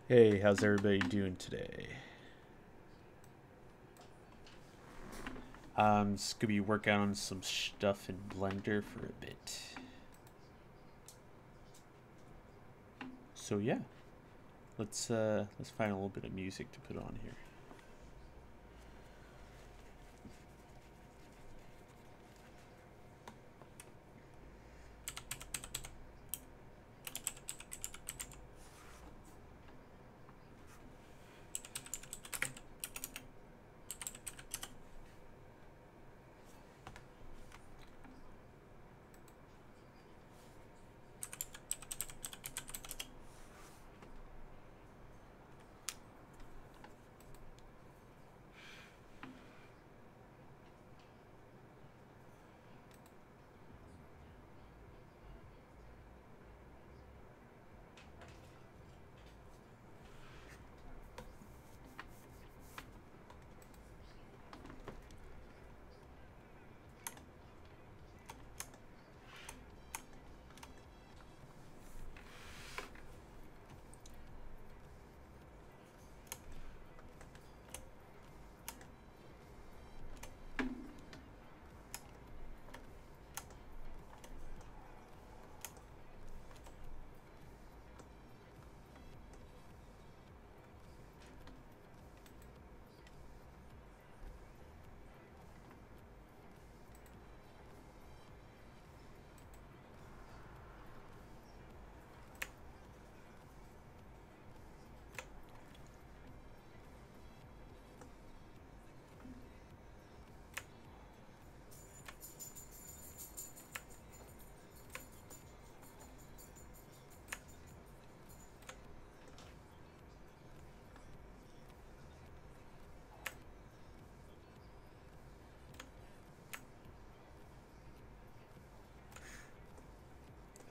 Hey, how's everybody doing today? I'm just gonna be working on some stuff in Blender for a bit. So yeah, let's find a little bit of music to put on here.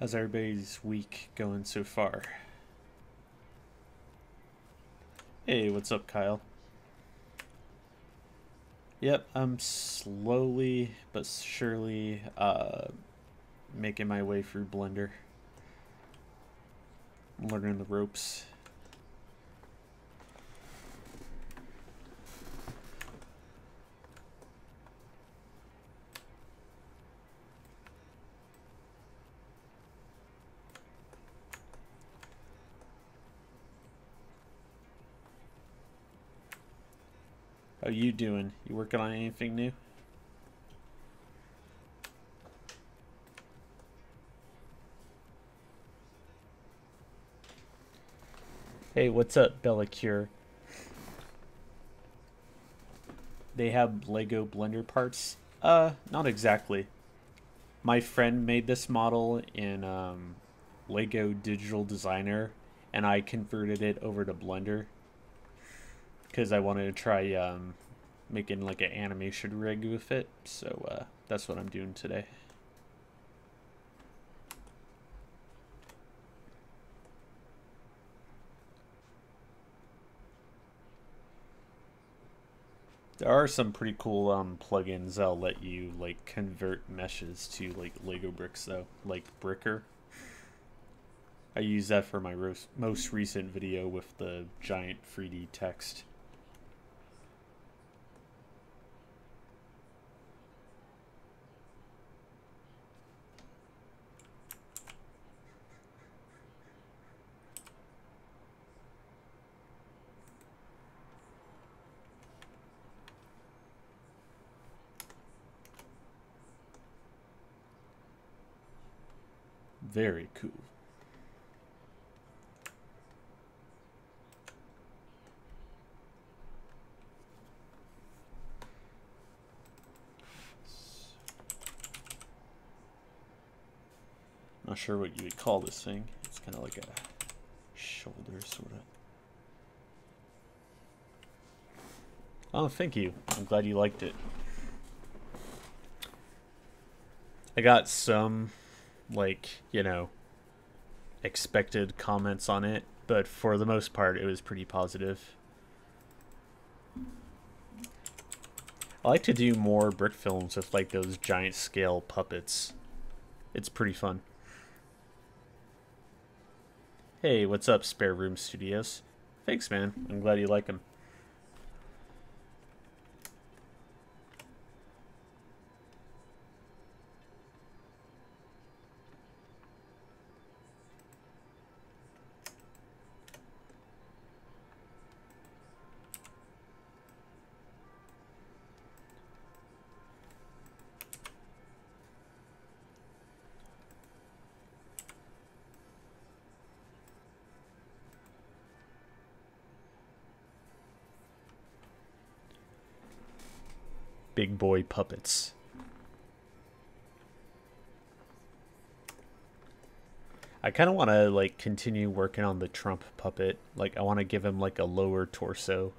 How's everybody's week going so far? Hey, what's up, Kyle? Yep, I'm slowly but surely making my way through Blender. I'm learning the ropes. How you doing? You working on anything new? Hey, what's up, Bella Cure? They have Lego Blender parts? Not exactly. My friend made this model in Lego Digital Designer, and I converted it over to Blender because I wanted to try making like an animation rig with it. So that's what I'm doing today. There are some pretty cool plugins that'll let you like convert meshes to like Lego bricks though, like Bricker. I use that for my most recent video with the giant 3D text. Very cool. Not sure what you would call this thing. It's kind of like a shoulder, sort of. Oh, thank you. I'm glad you liked it. I got some, like, expected comments on it, but for the most part, it was pretty positive. I like to do more brick films with, like, those giant scale puppets. It's pretty fun. Hey, what's up, Spare Room Studios? Thanks, man. I'm glad you like him. Big boy puppets. I kind of want to like continue working on the Trump puppet. Like I want to give him like a lower torso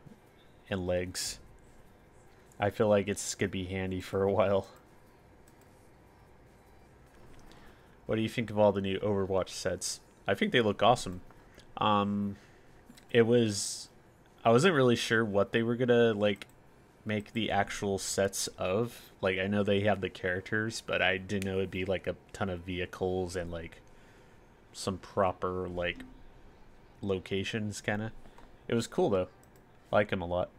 and legs. I feel like it's gonna be handy for a while. What do you think of all the new Overwatch sets? I think they look awesome. Um, it was I wasn't really sure what they were gonna like make the actual sets of. Like I know they have the characters, but I didn't know it'd be like a ton of vehicles and like some proper like locations kind of. It was cool though. I like them a lot.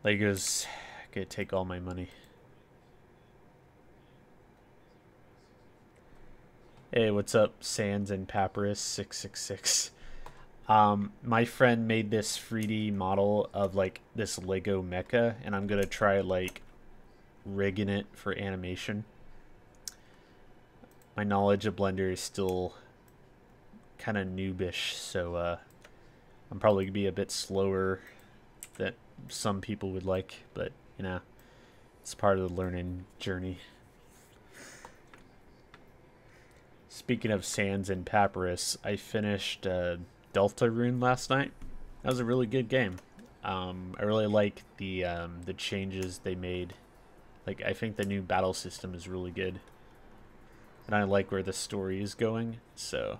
Legos gonna take all my money. Hey, what's up, Sands and Papyrus 666? My friend made this 3D model of like this Lego mecha, and I'm gonna try like rigging it for animation. My knowledge of Blender is still kind of noobish, so I'm probably gonna be a bit slower than some people would like, but you know, it's part of the learning journey. Speaking of Sands and Papyrus, I finished Deltarune last night. That was a really good game. I really like the changes they made. Like I think the new battle system is really good, and I like where the story is going. So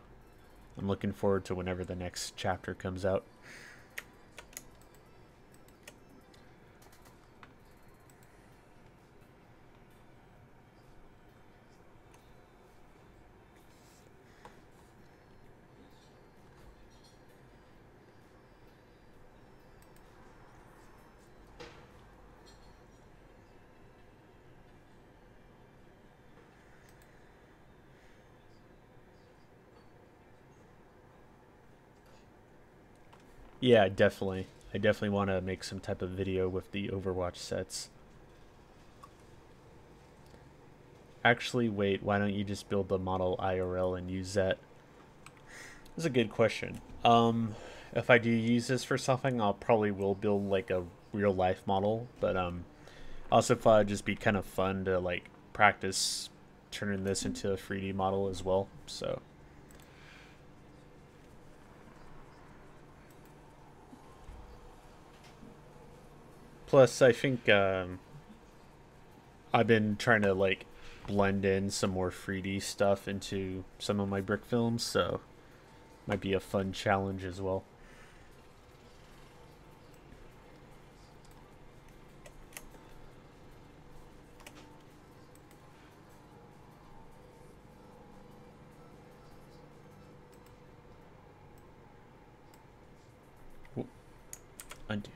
I'm looking forward to whenever the next chapter comes out. Yeah, definitely. I definitely want to make some type of video with the Overwatch sets. Actually, wait, why don't you just build the model IRL and use that? That's a good question. If I do use this for something, I'll probably will build like a real life model, but also thought it'd just be kind of fun to like practice turning this into a 3D model as well. So plus, I think I've been trying to like blend in some more 3D stuff into some of my brick films, so might be a fun challenge as well. Ooh, undo.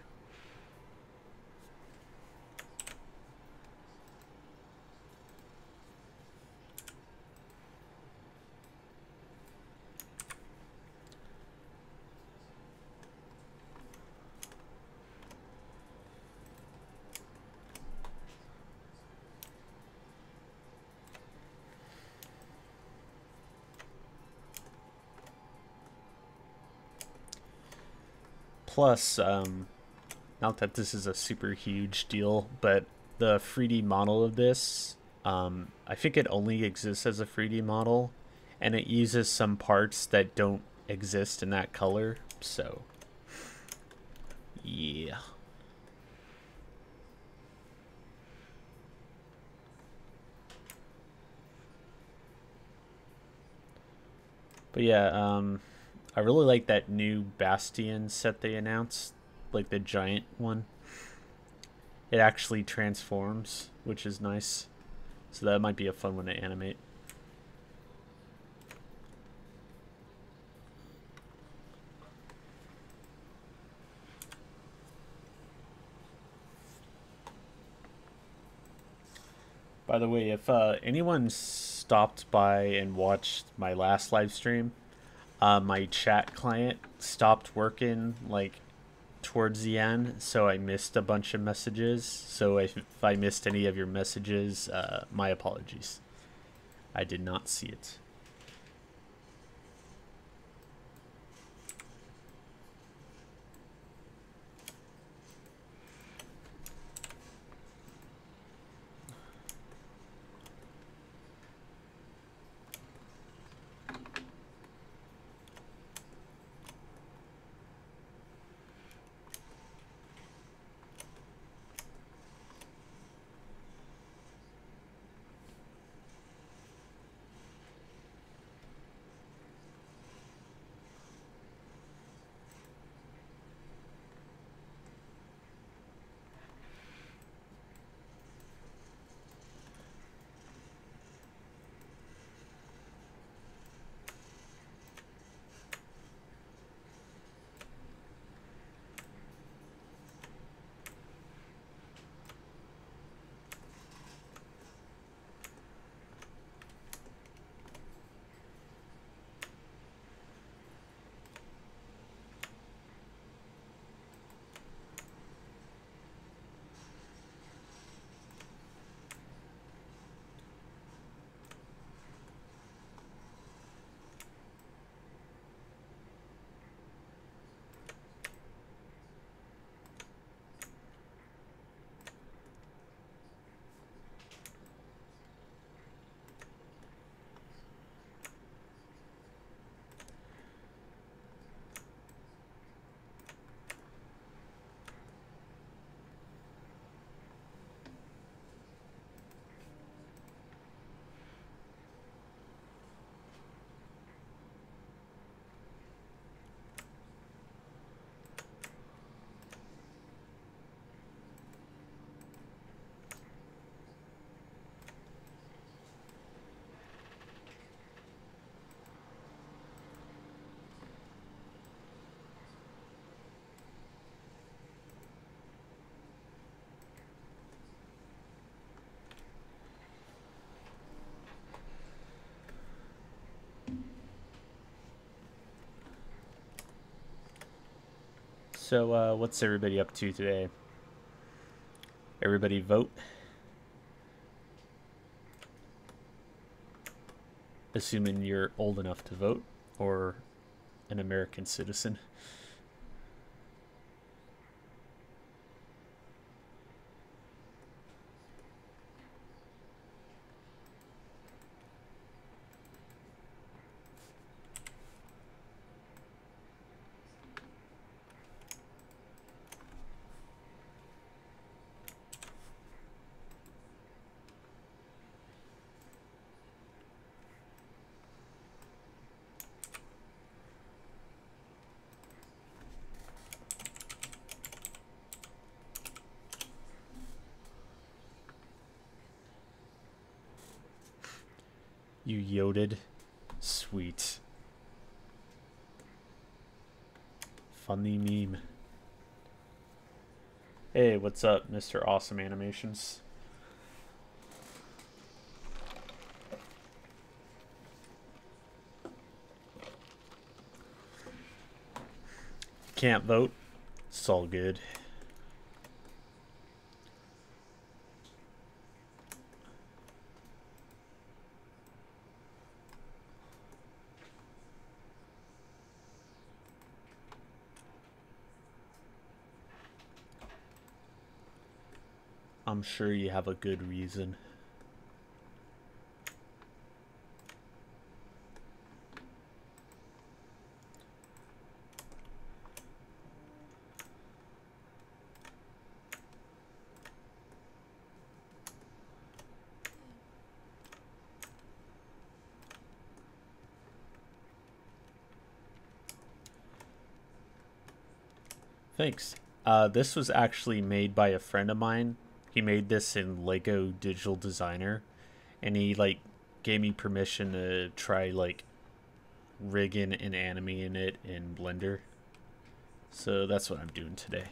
Plus, not that this is a super huge deal, but the 3D model of this, I think it only exists as a 3D model, and it uses some parts that don't exist in that color. So, yeah. But yeah, I really like that new Bastion set they announced, like the giant one. It actually transforms, which is nice. So that might be a fun one to animate. By the way, if anyone stopped by and watched my last live stream, my chat client stopped working like towards the end, so I missed a bunch of messages. So if I missed any of your messages, my apologies. I did not see it. So, what's everybody up to today? Everybody vote? Assuming you're old enough to vote, or an American citizen. You yoded. Sweet. Funny meme. Hey, what's up, Mr. Awesome Animations? Can't vote. It's all good. I'm sure you have a good reason. Thanks. This was actually made by a friend of mine. He made this in Lego Digital Designer, and he like gave me permission to try like rigging and animating it in Blender. So that's what I'm doing today.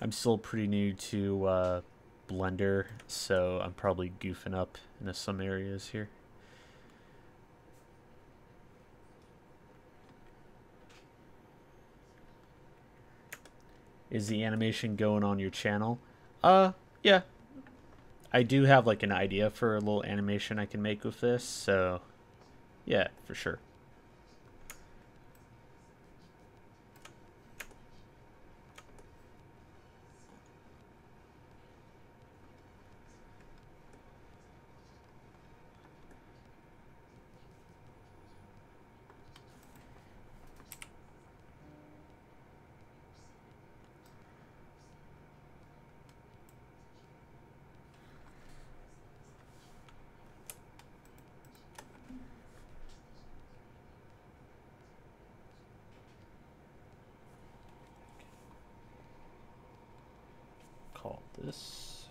I'm still pretty new to Blender, so I'm probably goofing up in some areas here. Is the animation going on your channel? Yeah. I do have like an idea for a little animation I can make with this, so yeah, for sure. Call this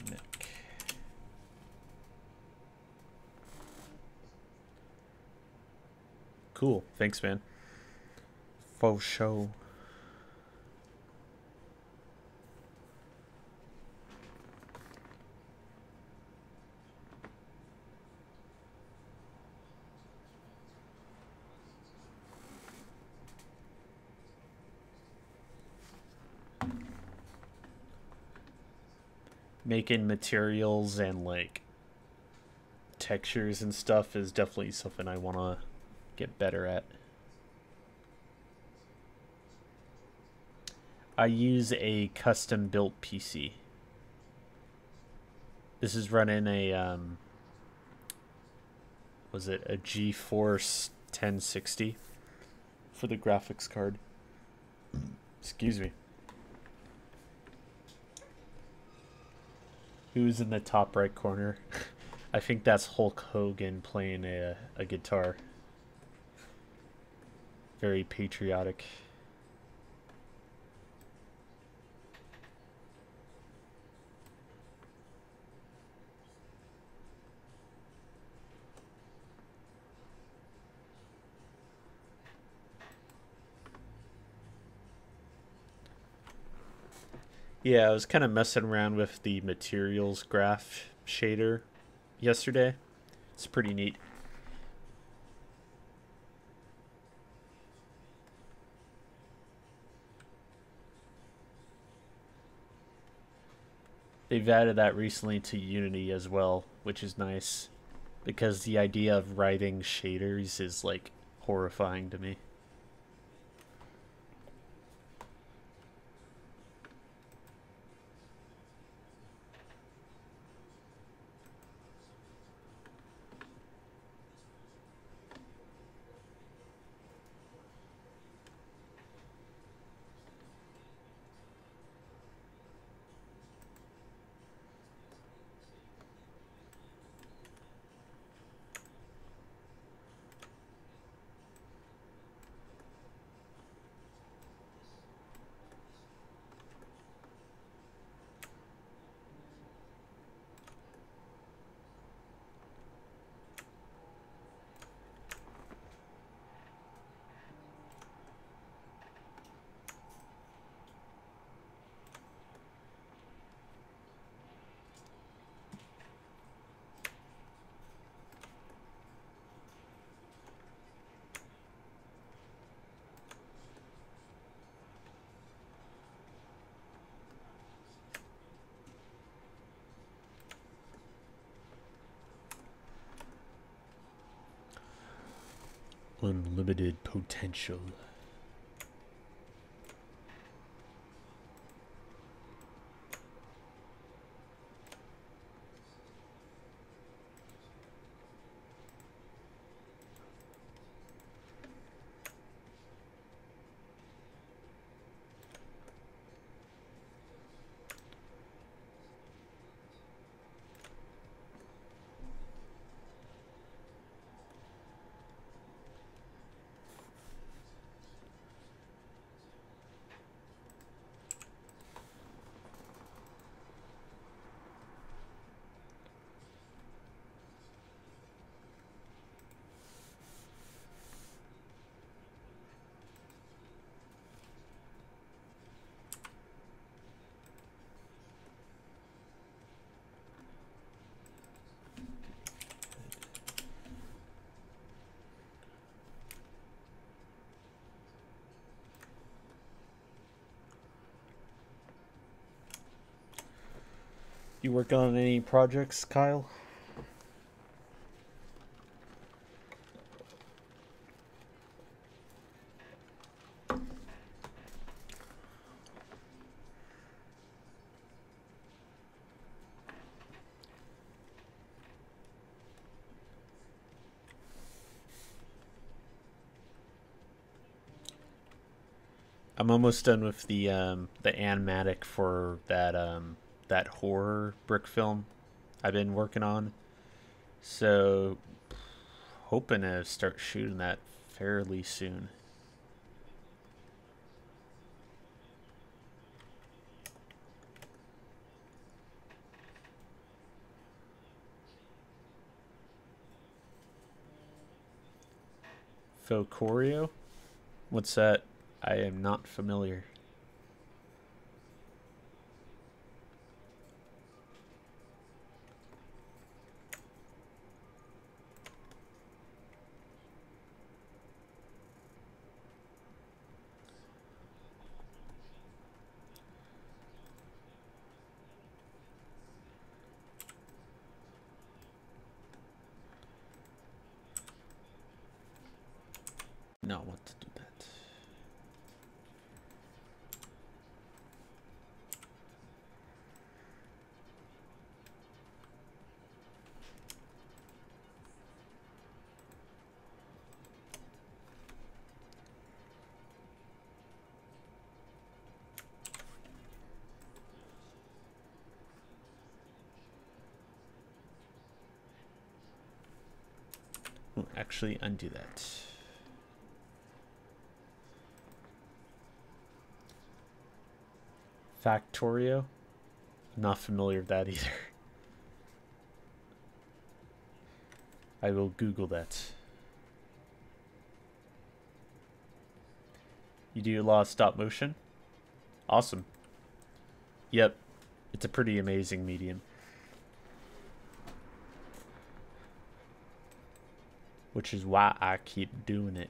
Nick. Cool. Thanks, man. Faux show. Making materials and like textures and stuff is definitely something I want to get better at. I use a custom built PC. This is running a was it a GeForce 1060 for the graphics card. Excuse me. Who's in the top right corner? I think that's Hulk Hogan playing a guitar. Very patriotic. Yeah, I was kind of messing around with the materials graph shader yesterday. It's pretty neat. They've added that recently to Unity as well, which is nice because the idea of writing shaders is like horrifying to me. Unlimited potential. You working on any projects, Kyle? I'm almost done with the animatic for that horror brick film I've been working on. So hoping to start shooting that fairly soon. Focorio? What's that? I am not familiar. No, what to do that. Actually, undo that. Factorio? I'm not familiar with that either. I will Google that. You do a lot of stop motion? Awesome. Yep. It's a pretty amazing medium. Which is why I keep doing it.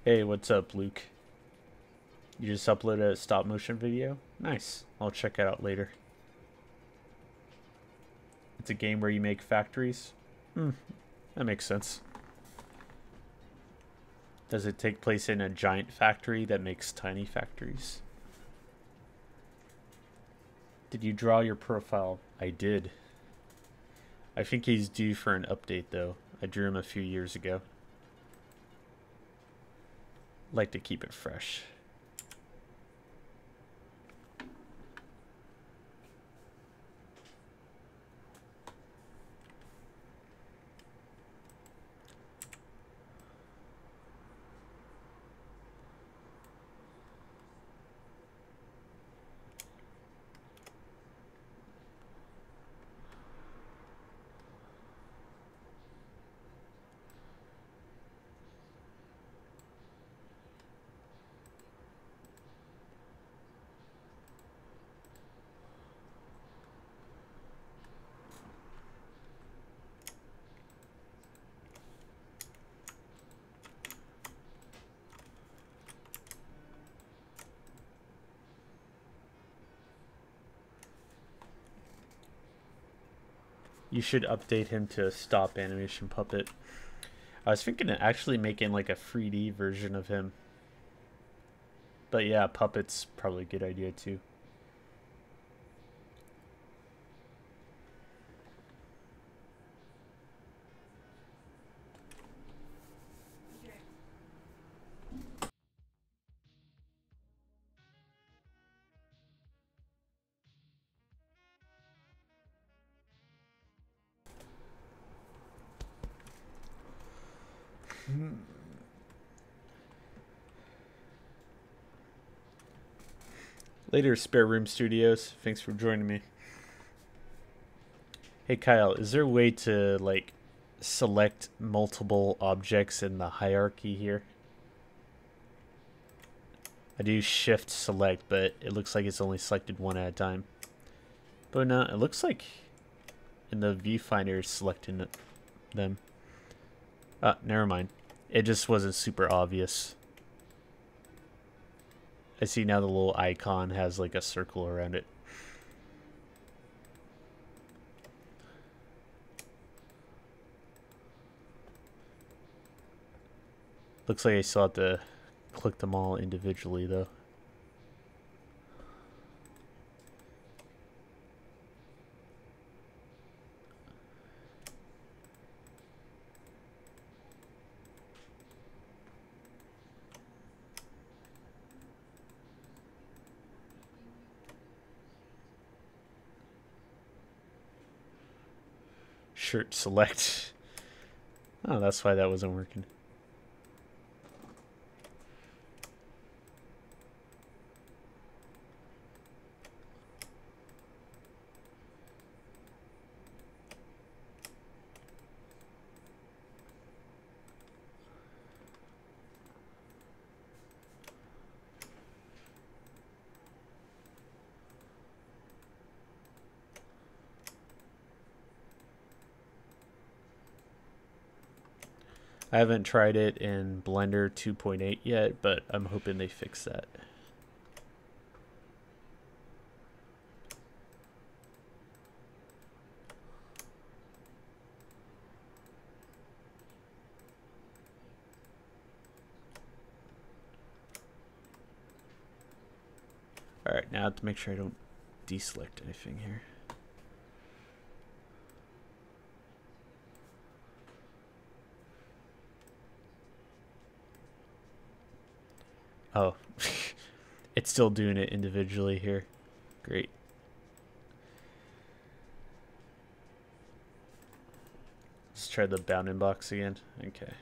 Hey, what's up, Luke? You just uploaded a stop motion video? Nice. I'll check it out later. It's a game where you make factories? That makes sense. Does it take place in a giant factory that makes tiny factories? Did you draw your profile? I did. I think he's due for an update, though. I drew him a few years ago. Like to keep it fresh. You should update him to a stop animation puppet. I was thinking of actually making like a 3D version of him. But yeah, puppet's probably a good idea too. Later, Spare Room Studios. Thanks for joining me. Hey Kyle, is there a way to like select multiple objects in the hierarchy here? I do shift select, but it looks like it's only selected one at a time. But no, it looks like in the viewfinder it's selecting them. Never mind. It just wasn't super obvious. I see now the little icon has like a circle around it. Looks like I still have to click them all individually though. Shirt select. Oh, that's why that wasn't working. I haven't tried it in Blender 2.8 yet, but I'm hoping they fix that. Alright, now I have to make sure I don't deselect anything here. Oh, it's still doing it individually here. Great. Let's try the bounding box again. Okay.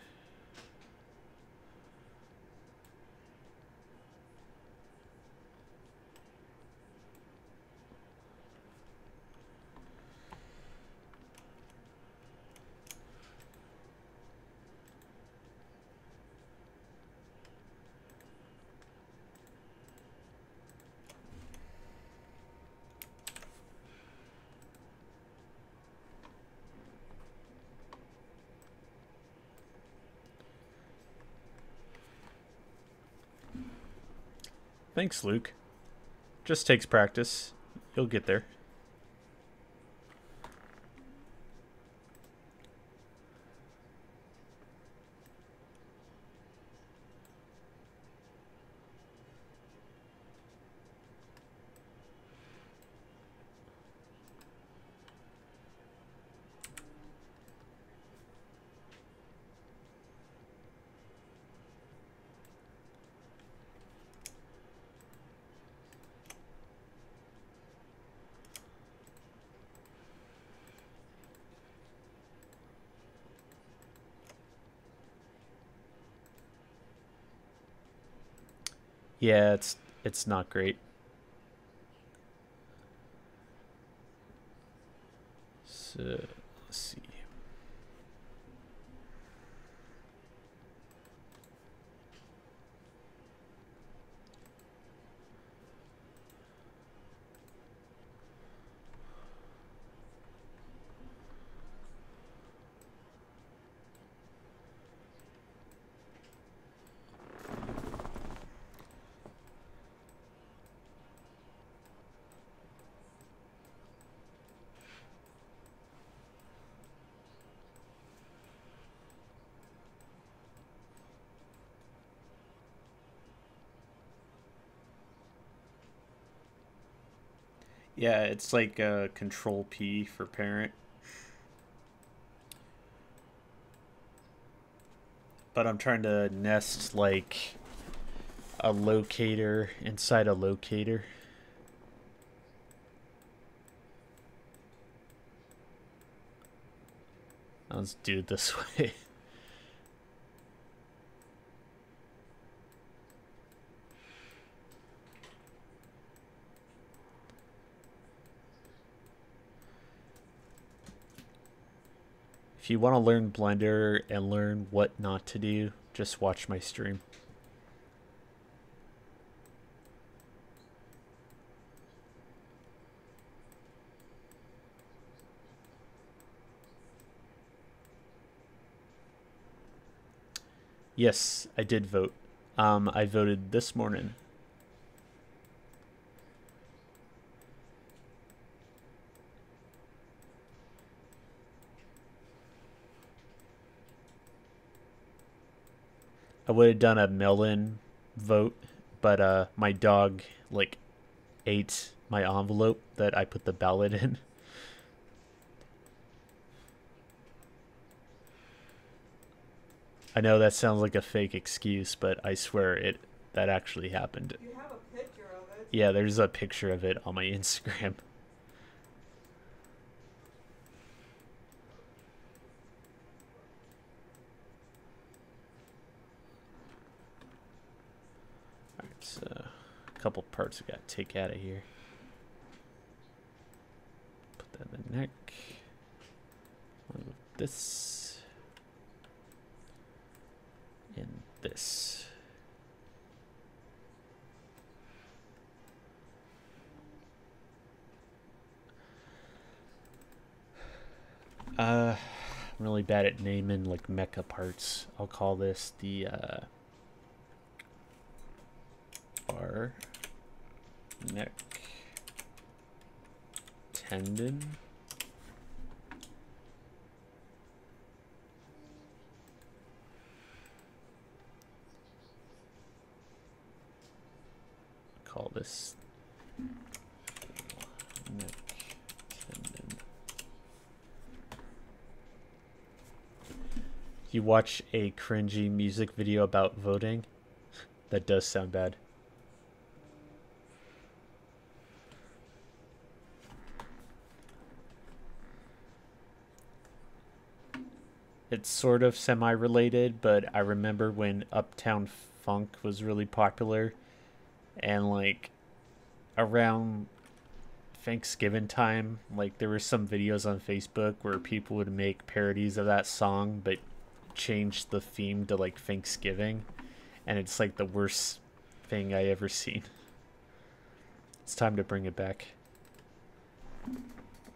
Thanks, Luke. Just takes practice. You'll get there. Yeah, it's not great. So, let's see. Yeah, it's like Control P for parent. But I'm trying to nest like a locator inside a locator. Let's do it this way. If you want to learn Blender and learn what not to do, just watch my stream. Yes, I did vote. I voted this morning. I would have done a mail-in vote, but my dog like ate my envelope that I put the ballot in. I know that sounds like a fake excuse, but I swear that actually happened. You have a picture of it. Yeah, there's a picture of it on my Instagram. Alright, so a couple parts I gotta take out of here. Put that in the neck. Move this. And this. I'm really bad at naming like mecha parts. I'll call this the our neck tendon. Call this neck tendon. You watch a cringy music video about voting? That does sound bad. It's sort of semi-related, but I remember when Uptown Funk was really popular, and like around Thanksgiving time, like there were some videos on Facebook where people would make parodies of that song, but change the theme to like Thanksgiving, and it's like the worst thing I ever seen. It's time to bring it back.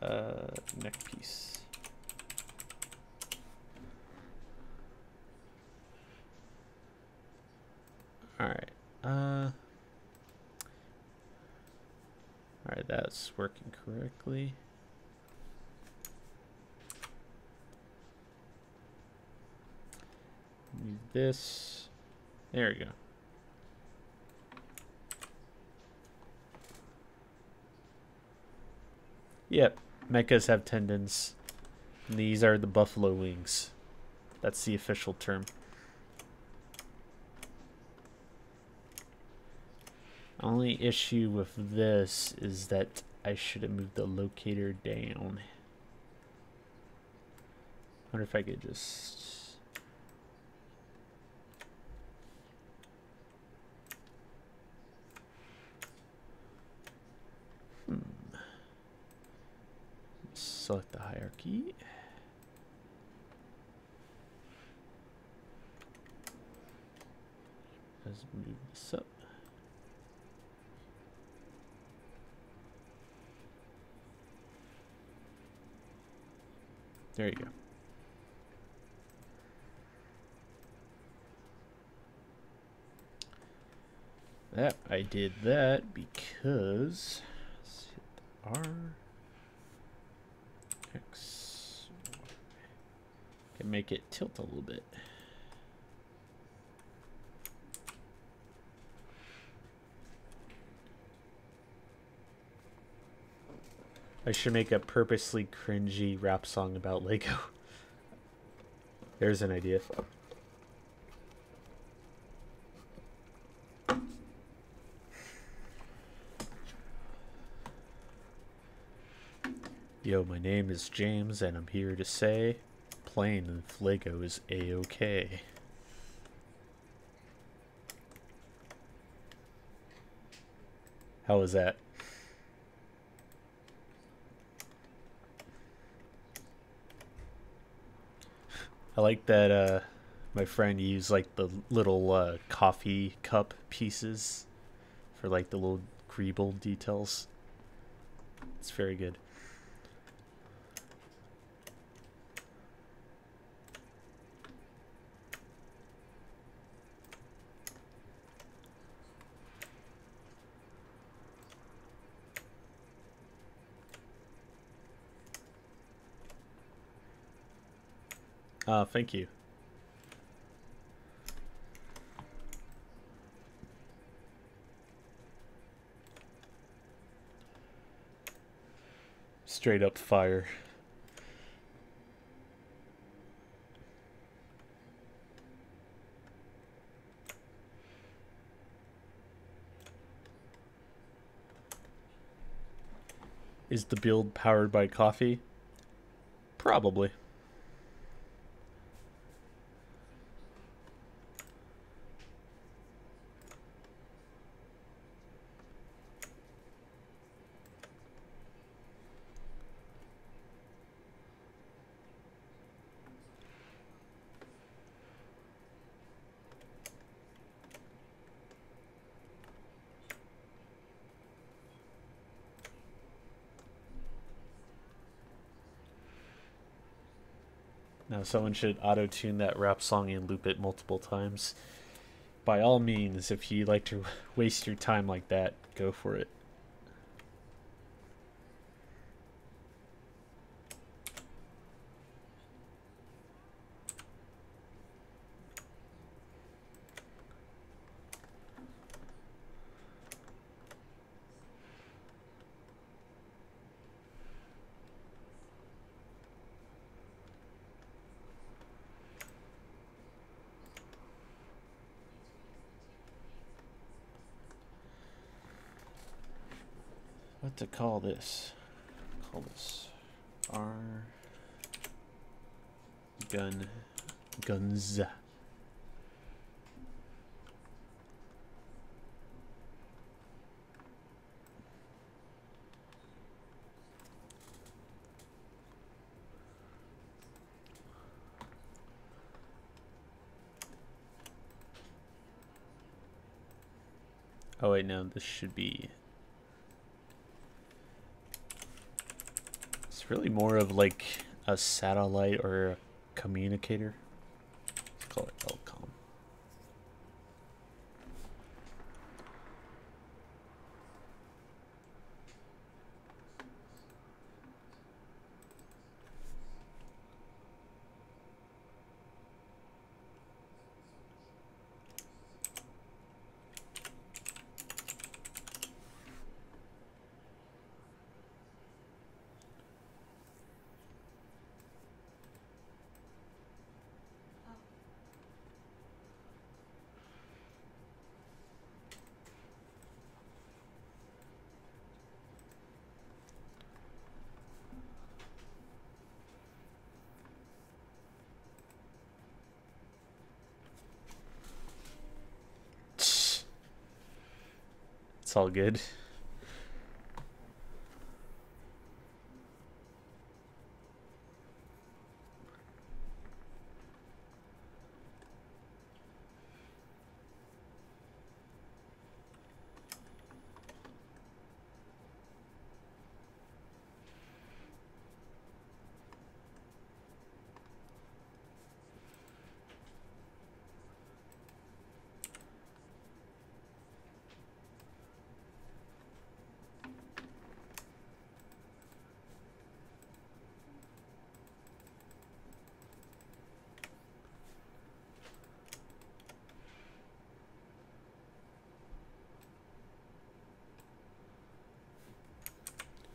Neck piece. Alright, alright, that's working correctly. Move this. There we go. Yep, mechas have tendons. And these are the buffalo wings. That's the official term. Only issue with this is that I should have moved the locator down. Wonder if I could just... Select the hierarchy. Let's move this up. There you go. That I did that because let's hit R X Y. Can make it tilt a little bit. I should make a purposely cringy rap song about Lego. There's an idea. Yo, my name is James, and I'm here to say playing with Lego is A-okay. How was that? I like that my friend used like the little coffee cup pieces for like the little greeble details. It's very good. Thank you. Straight up fire. Is the build powered by coffee? Probably. Now, someone should auto tune that rap song and loop it multiple times. By all means, if you like to waste your time like that, go for it. What to call this? Call this R guns. Oh wait, no, this should be. It's really more of like a satellite or a communicator. Let's call it LCOM. It's all good.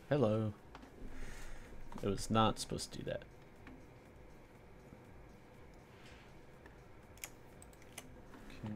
Hello. It was not supposed to do that. Okay.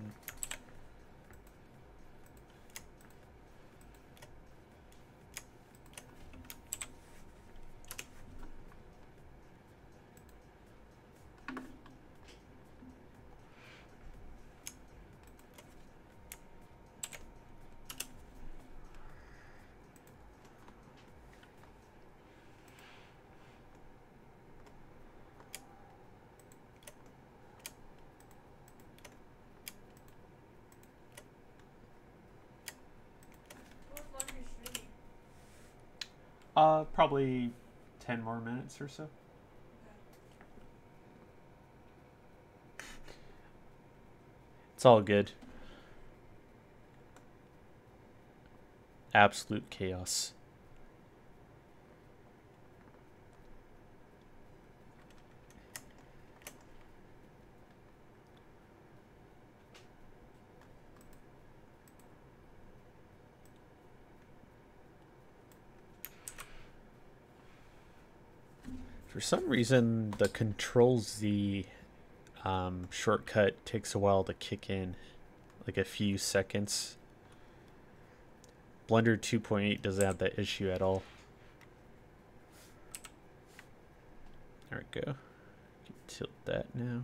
Probably 10 more minutes or so. It's all good. Absolute chaos. For some reason, the Control-Z shortcut takes a while to kick in, like a few seconds. Blender 2.8 doesn't have that issue at all. There we go. Tilt that now.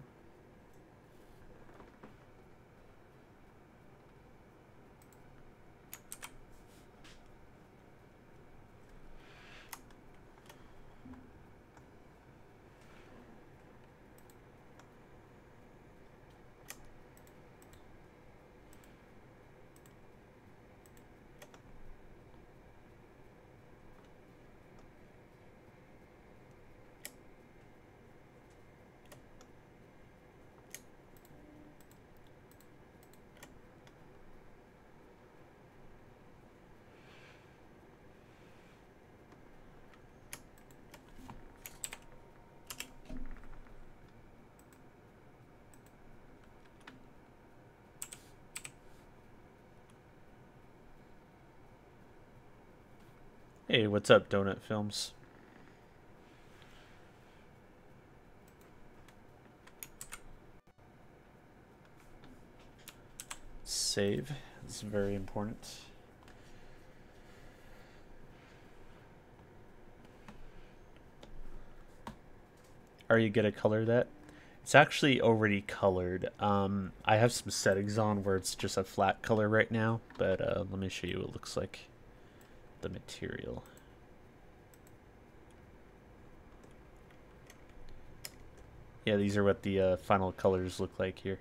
Hey, what's up, Donut Films? Save. It's very important. Are you gonna color that? It's actually already colored. I have some settings on where it's just a flat color right now, but let me show you what it looks like. The material. Yeah, these are what the final colors look like here.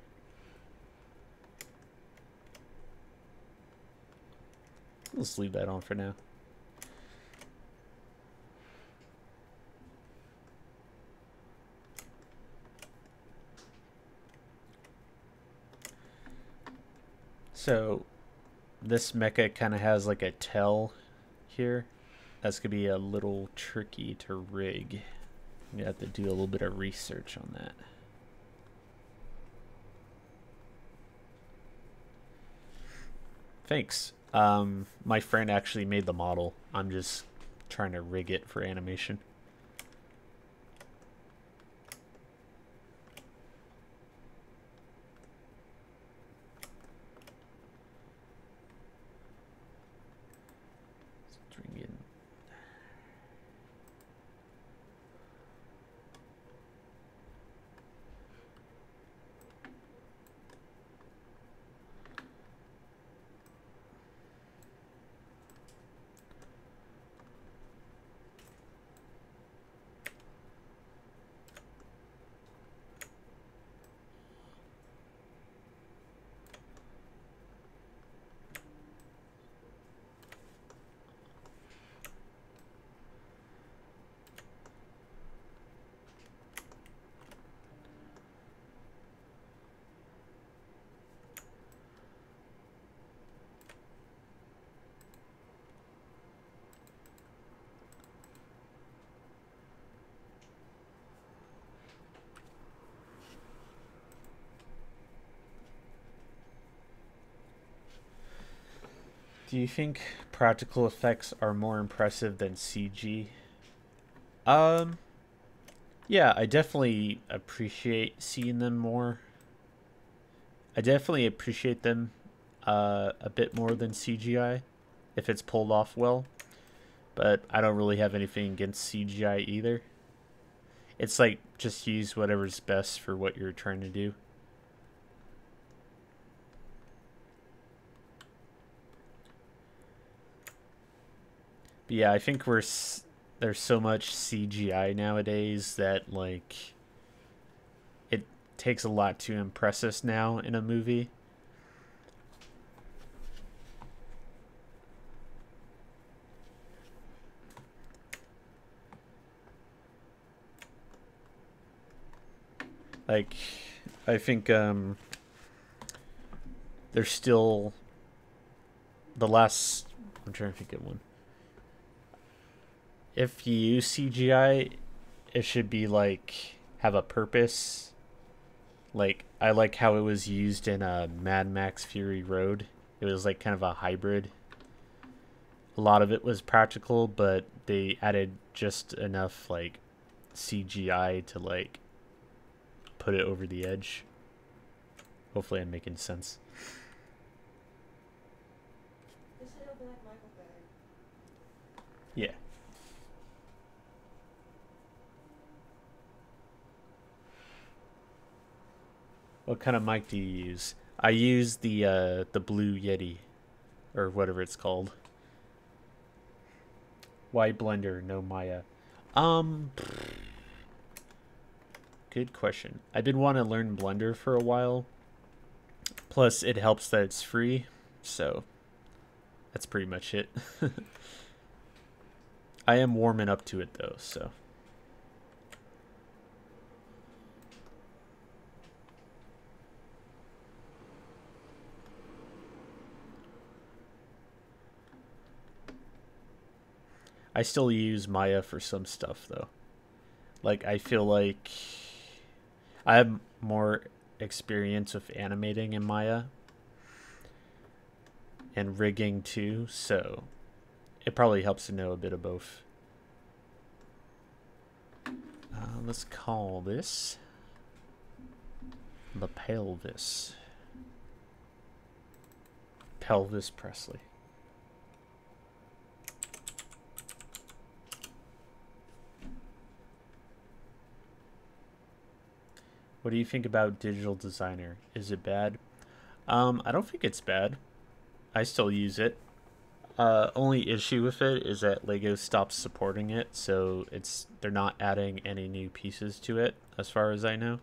Let's leave that on for now. So this mecha kind of has like a tail here. That's gonna be a little tricky to rig. You have to do a little bit of research on that. Thanks. My friend actually made the model. I'm just trying to rig it for animation. Do you think practical effects are more impressive than CG? Yeah, I definitely appreciate seeing them more. I definitely appreciate them a bit more than CGI if it's pulled off well. But I don't really have anything against CGI either. It's like just use whatever's best for what you're trying to do. But yeah, I think there's so much CGI nowadays that like it takes a lot to impress us now in a movie. Like, I think there's still the last. I'm trying to think of one. If you use CGI, it should be like have a purpose. Like I like how it was used in Mad Max Fury Road. It was like kind of a hybrid. A lot of it was practical, but they added just enough like CGI to like put it over the edge. Hopefully I'm making sense. Yeah. What kind of mic do you use? I use the Blue Yeti or whatever it's called. Why Blender, no Maya? Um, Good question. I've been wanting to learn Blender for a while. Plus, it helps that it's free, so that's pretty much it. I am warming up to it though, so. I still use Maya for some stuff though. Like I feel like I have more experience with animating in Maya and rigging too, so it probably helps to know a bit of both. Let's call this the pelvis. Pelvis Presley. What do you think about Digital Designer? Is it bad? I don't think it's bad. I still use it. Only issue with it is that Lego stopped supporting it, so they're not adding any new pieces to it, as far as I know.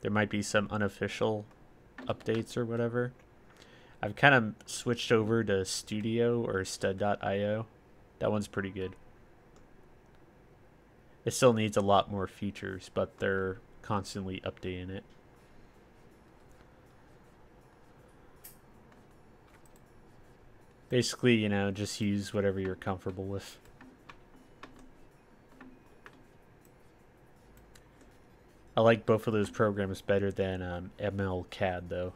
There might be some unofficial updates or whatever. I've kind of switched over to Studio or Stud.io. That one's pretty good. It still needs a lot more features, but they're constantly updating it. Basically, you know, just use whatever you're comfortable with. I like both of those programs better than ML CAD, though.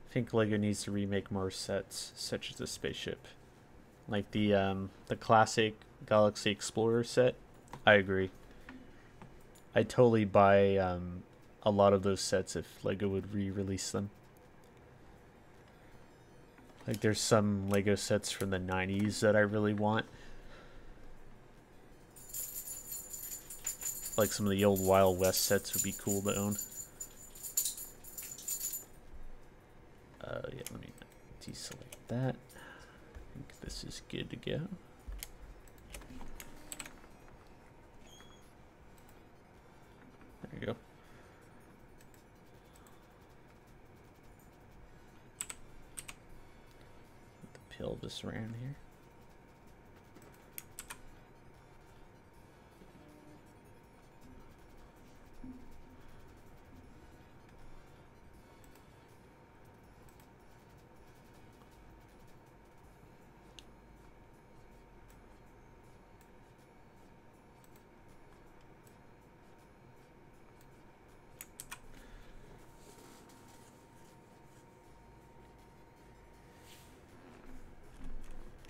I think Lego needs to remake more sets, such as the spaceship, like the classic Galaxy Explorer set. I agree. I'd totally buy a lot of those sets if Lego would re-release them. Like there's some Lego sets from the 90s that I really want. Like some of the old Wild West sets would be cool to own. Yeah, let me deselect that. I think this is good to go. There you go. Put the pelvis around here.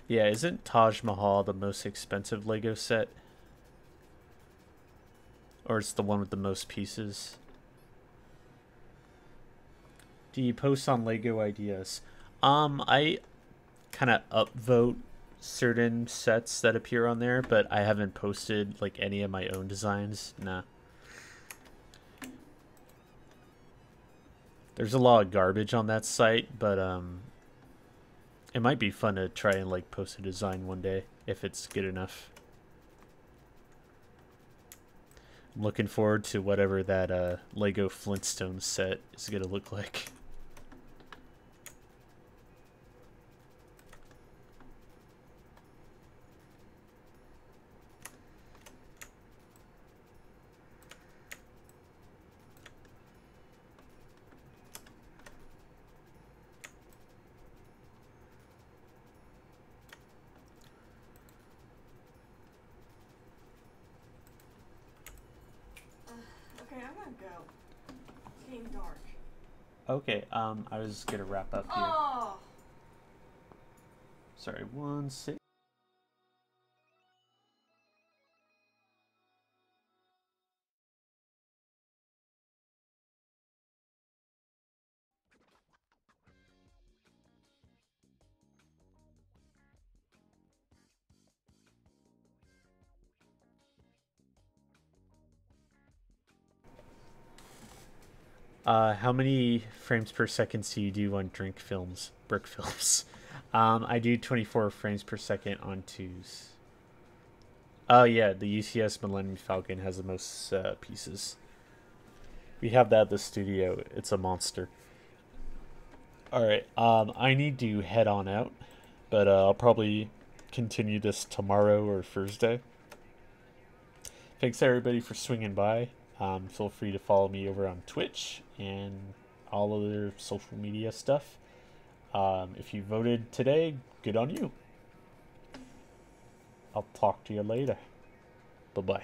Yeah, isn't Taj Mahal the most expensive Lego set? Or it's the one with the most pieces? Do you post on Lego ideas? I kind of upvote certain sets that appear on there, but I haven't posted like any of my own designs. Nah. There's a lot of garbage on that site, but it might be fun to try and like post a design one day if it's good enough. I'm looking forward to whatever that Lego Flintstones set is gonna look like. Okay, I'm gonna go. It's getting dark. Okay, I was gonna wrap up here. Oh! Sorry, 1 second. How many frames per second do you do on brick films? I do 24 frames per second on twos. Oh yeah, the UCS Millennium Falcon has the most pieces. We have that at the studio. It's a monster. All right. I need to head on out, but I'll probably continue this tomorrow or Thursday. Thanks everybody for swinging by. Feel free to follow me over on Twitch and all other social media stuff. If you voted today, good on you. I'll talk to you later. Bye bye.